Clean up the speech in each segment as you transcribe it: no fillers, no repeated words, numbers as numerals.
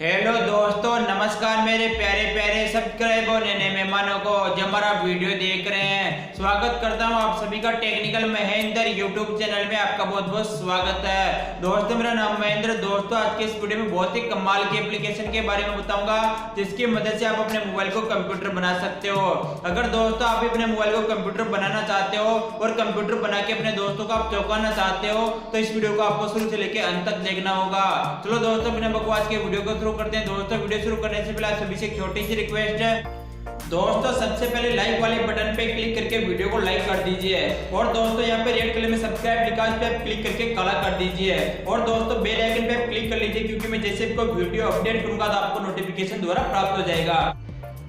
Hello दोस्तों, नमस्कार मेरे प्यारे प्यारे सब्सक्राइबर नए मेहमानों को जो हमारा वीडियो देख रहे हैं। स्वागत करता हूं आप सभी का टेक्निकल महेंद्र यूट्यूब चैनल में। आपका बहुत बहुत स्वागत है। दोस्तों मेरा नाम महेंद्र। दोस्तों आज के इस वीडियो में बहुत ही कमाल की एप्लीकेशन के बारे में बताऊंगा जिसकी मदद से आप अपने मोबाइल को कंप्यूटर बना सकते हो। अगर दोस्तों आप अपने मोबाइल को कंप्यूटर बनाना चाहते हो और कंप्यूटर बना के अपने दोस्तों को आप चौंकाना चाहते हो तो इस वीडियो को आपको शुरू से लेकर अंत तक देखना होगा। चलो दोस्तों बिना बकवास के वीडियो को करते हैं। दोस्तों वीडियो शुरू करने से पहले आप सभी से छोटी सी रिक्वेस्ट है दोस्तों, सबसे पहले लाइक वाले बटन पे क्लिक करके वीडियो को लाइक कर दीजिए और दोस्तों यहाँ पे रेड कलर में सब्सक्राइब लिखा है, इस पे क्लिक करके काला कर दीजिए और दोस्तों बेल आइकन पे क्लिक कर लीजिए क्योंकि मैं जैसे भी कोई वीडियो अपडेट करूंगा तो आपको नोटिफिकेशन द्वारा प्राप्त हो जाएगा।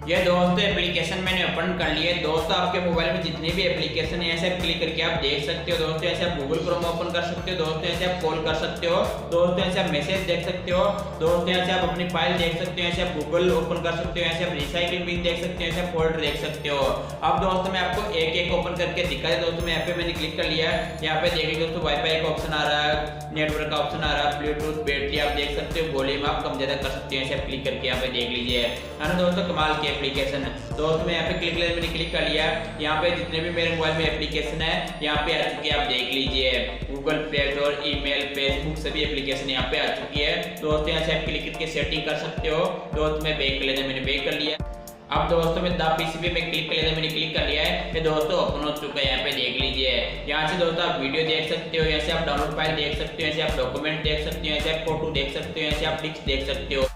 ये दोस्तों एप्लीकेशन मैंने ओपन कर ली है। दोस्तों आपके मोबाइल में जितनी भी एप्लीकेशन है ऐसे क्लिक करके आप देख सकते हो। दोस्तों ऐसे आप गूगल क्रोम ओपन कर सकते हो। दोस्तों ऐसे आप कॉल कर सकते हो। दोस्तों ऐसे आप मैसेज देख सकते हो। दोस्तों ऐसे आप अपनी फाइल देख सकते हो। ऐसे आप गूगल ओपन कर सकते हो। ऐसे आप रिसाइकलिंग बिन देख सकते हो। ऐसे आप फोल्डर देख सकते हो। अब दोस्तों मैं आपको एक एक ओपन करके दिखा। दोस्तों मैं यहाँ पे मैंने क्लिक कर लिया है। यहाँ पे देख लीजिए दोस्तों वाईफाई का ऑप्शन आ रहा है, नेटवर्क का ऑप्शन आ रहा है, ब्लूटूथ, बैटरी आप देख सकते हो, वॉल्यूम आप कम ज्यादा कर सकते हो। ऐसे आप क्लिक करके यहाँ पे देख लीजिए, है ना दोस्तों, कमाल की एप्लीकेशन है। दोस्तों मैं यहाँ पे मैंने क्लिक कर लिया। यहाँ पे जितने भी मेरे मोबाइल में एप्लीकेशन है यहाँ पे आ चुकी है, आप देख लीजिए। Google play store, email, Facebook सभी एप्लीकेशन यहाँ पे आ चुकी है। दोस्तों यहाँ से आप क्लिक करके सेटिंग कर सकते हो। दोस्तों मैं बैक कर लेना, मैंने बैक कर लिया। अब दोस्तों मैं द पीसीबी में क्लिक कर लेना, मैंने क्लिक कर लिया है। ये दोस्तों ओपन हो चुका है, यहाँ पे देख लीजिए। यहाँ से दोस्तों आप वीडियो देख सकते हो, यहाँ से आप डाउनलोड फाइल देख सकते हो, यहाँ से आप डॉक्यूमेंट देख सकते हो, यहाँ से आप फोटो देख सकते हो, यहाँ से आप टेक्स्ट देख सकते हो।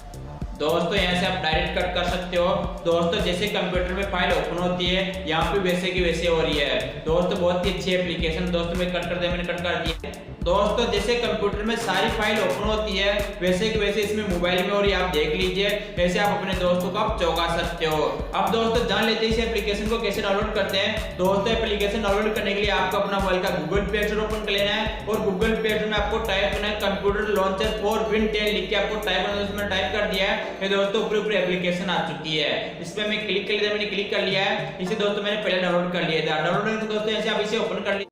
दोस्तों यहाँ से आप डायरेक्ट कट कर सकते हो। दोस्तों जैसे कंप्यूटर में फाइल ओपन होती है यहाँ पे वैसे की वैसे हो रही है। दोस्तों बहुत ही अच्छी एप्लीकेशन। दोस्तों मैं कट कर दिया, मैंने कट कर दिया। दोस्तों जैसे कंप्यूटर में सारी फाइल ओपन होती है वैसे की वैसे इसमें मोबाइल में हो रही है, आप देख लीजिए। ऐसे आप अपने दोस्तों को आप चौंका सकते हो। अब दोस्तों जान लेते हैं इस एप्लीकेशन को कैसे डाउनलोड करते हैं। दोस्तों एप्लीकेशन डाउनलोड करने के लिए आपको अपना मोबाइल का गूगल प्ले स्टोर ओपन कर लेना है और गूगल प्ले स्टोर में आपको टाइप करना है कंप्यूटर लॉन्चर फॉर विन 10 लिख के आपको टाइप करना है। उसमें टाइप कर दिया है। ये दोस्तों ऊपर एप्लीकेशन आ चुकी है। इस पे मैं क्लिक कर लिया, मैंने क्लिक कर लिया है। इसे दोस्तों मैंने पहले डाउनलोड कर लिया था। डाउनलोड करके दोस्तों ऐसे आप इसे ओपन कर लीजिए।